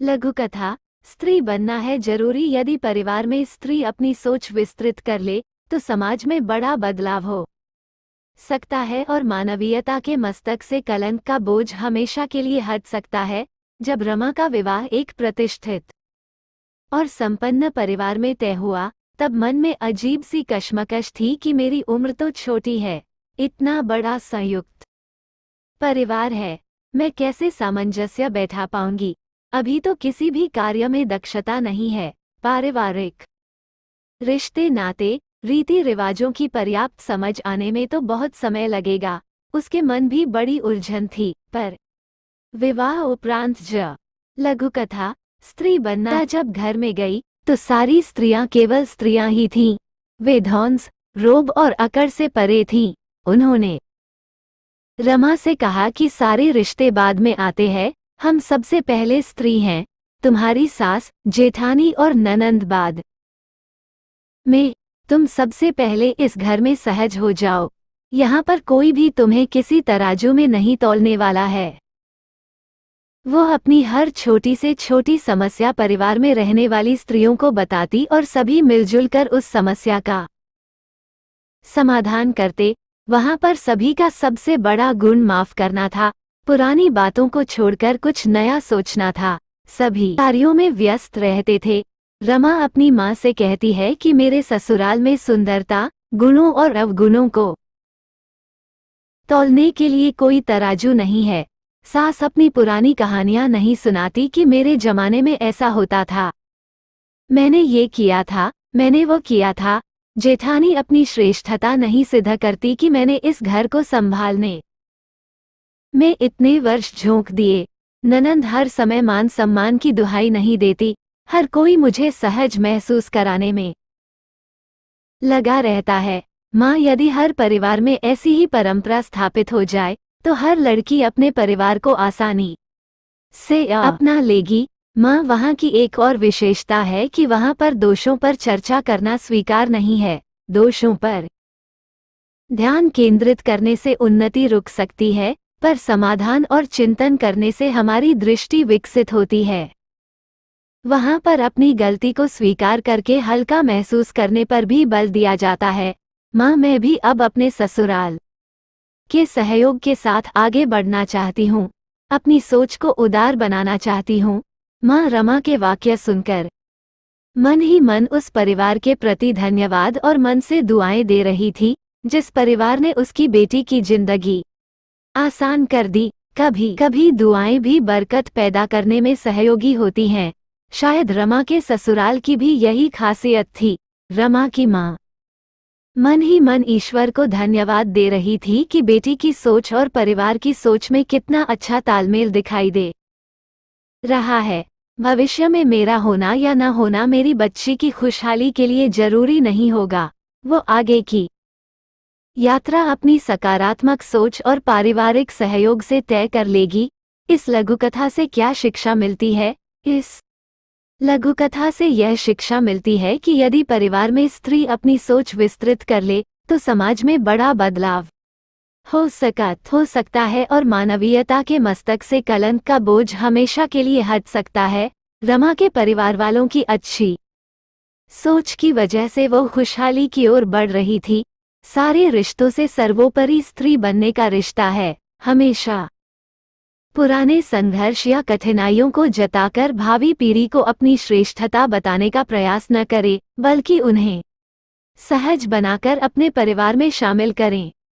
लघु कथा। स्त्री बनना है जरूरी। यदि परिवार में स्त्री अपनी सोच विस्तृत कर ले तो समाज में बड़ा बदलाव हो सकता है और मानवीयता के मस्तक से कलंक का बोझ हमेशा के लिए हट सकता है। जब रमा का विवाह एक प्रतिष्ठित और संपन्न परिवार में तय हुआ तब मन में अजीब सी कश्मकश थी कि मेरी उम्र तो छोटी है, इतना बड़ा संयुक्त परिवार है, मैं कैसे सामंजस्य बैठा पाऊंगी। अभी तो किसी भी कार्य में दक्षता नहीं है। पारिवारिक रिश्ते नाते रीति रिवाजों की पर्याप्त समझ आने में तो बहुत समय लगेगा। उसके मन भी बड़ी उलझन थी। पर विवाह उपरांत लघु कथा। स्त्री बनना जब घर में गई तो सारी स्त्रियां केवल स्त्रियां ही थीं। वे ध्वंस, रोब और अकड़ से परे थीं। उन्होंने रमा से कहा कि सारे रिश्ते बाद में आते हैं, हम सबसे पहले स्त्री हैं। तुम्हारी सास, जेठानी और ननंद बाद में। तुम सबसे पहले इस घर में सहज हो जाओ। यहाँ पर कोई भी तुम्हें किसी तराजू में नहीं तौलने वाला है। वो अपनी हर छोटी से छोटी समस्या परिवार में रहने वाली स्त्रियों को बताती और सभी मिलजुल कर उस समस्या का समाधान करते। वहां पर सभी का सबसे बड़ा गुण माफ करना था, पुरानी बातों को छोड़कर कुछ नया सोचना था। सभी कार्यों में व्यस्त रहते थे। रमा अपनी माँ से कहती है कि मेरे ससुराल में सुंदरता, गुणों और अवगुणों को तौलने के लिए कोई तराजू नहीं है। सास अपनी पुरानी कहानियां नहीं सुनाती कि मेरे जमाने में ऐसा होता था, मैंने ये किया था, मैंने वो किया था। जेठानी अपनी श्रेष्ठता नहीं सिद्ध करती कि मैंने इस घर को संभालने में इतने वर्ष झोंक दिए। ननंद हर समय मान सम्मान की दुहाई नहीं देती। हर कोई मुझे सहज महसूस कराने में लगा रहता है। माँ, यदि हर परिवार में ऐसी ही परंपरा स्थापित हो जाए तो हर लड़की अपने परिवार को आसानी से अपना लेगी। माँ, वहाँ की एक और विशेषता है कि वहाँ पर दोषों पर चर्चा करना स्वीकार नहीं है। दोषों पर ध्यान केंद्रित करने से उन्नति रुक सकती है, पर समाधान और चिंतन करने से हमारी दृष्टि विकसित होती है। वहाँ पर अपनी गलती को स्वीकार करके हल्का महसूस करने पर भी बल दिया जाता है। माँ, मैं भी अब अपने ससुराल के सहयोग के साथ आगे बढ़ना चाहती हूँ, अपनी सोच को उदार बनाना चाहती हूँ। माँ रमा के वाक्य सुनकर मन ही मन उस परिवार के प्रति धन्यवाद और मन से दुआएं दे रही थी, जिस परिवार ने उसकी बेटी की जिंदगी आसान कर दी। कभी कभी दुआएं भी बरकत पैदा करने में सहयोगी होती हैं। शायद रमा के ससुराल की भी यही खासियत थी। रमा की माँ मन ही मन ईश्वर को धन्यवाद दे रही थी कि बेटी की सोच और परिवार की सोच में कितना अच्छा तालमेल दिखाई दे रहा है। भविष्य में मेरा होना या न होना मेरी बच्ची की खुशहाली के लिए जरूरी नहीं होगा। वो आगे की यात्रा अपनी सकारात्मक सोच और पारिवारिक सहयोग से तय कर लेगी। इस लघुकथा से क्या शिक्षा मिलती है? इस लघुकथा से यह शिक्षा मिलती है कि यदि परिवार में स्त्री अपनी सोच विस्तृत कर ले तो समाज में बड़ा बदलाव हो सकता है और मानवीयता के मस्तक से कलंक का बोझ हमेशा के लिए हट सकता है। रमा के परिवार वालों की अच्छी सोच की वजह से वो खुशहाली की ओर बढ़ रही थी। सारे रिश्तों से सर्वोपरि स्त्री बनने का रिश्ता है। हमेशा पुराने संघर्ष या कठिनाइयों को जताकर भावी पीढ़ी को अपनी श्रेष्ठता बताने का प्रयास न करे, बल्कि उन्हें सहज बनाकर अपने परिवार में शामिल करें।